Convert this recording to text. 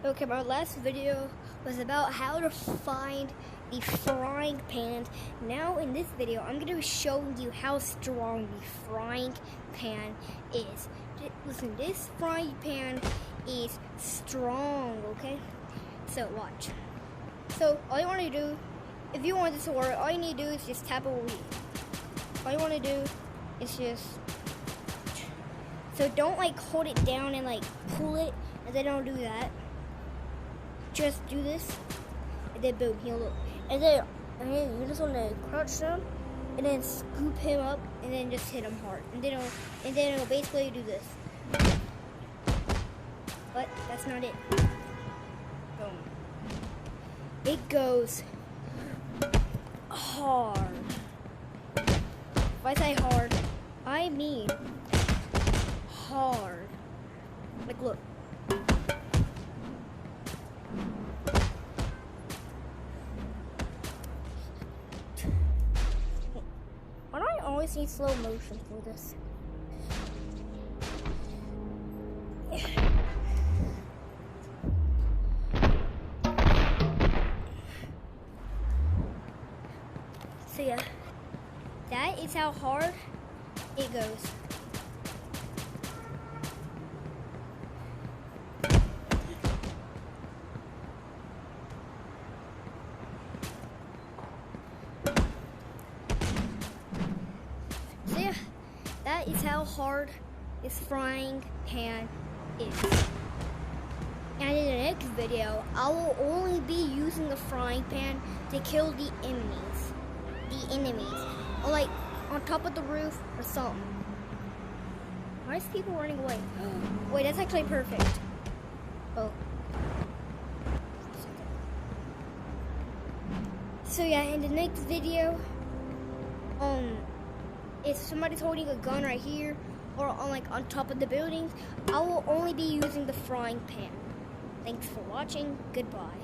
Okay, my last video was about how to find the frying pan. Now in this video, I'm going to be showing you how strong the frying pan is. Listen, this frying pan is strong, okay? So watch. So all you want to do, if you want this to work, all you need to do is just tap it over here. All you want to do is just, so don't like hold it down and like pull it, and then don't do that. Just do this, and then boom, he'll look. And then you just want to crouch down, and then scoop him up, and then just hit him hard. And then it'll basically do this. But that's not it. Boom. It goes hard. If I say hard, I mean hard. Like, look. Why do I always need slow motion for this? So yeah, that is how hard it goes. So yeah, that is how hard this frying pan is. And in the next video, I will only be using the frying pan to kill the enemies. Or like on top of the roof or something. Why is people running away? Wait, that's actually perfect. Oh. So yeah, in the next video, if somebody's holding a gun right here or on top of the buildings, I will only be using the frying pan. Thanks for watching. Goodbye.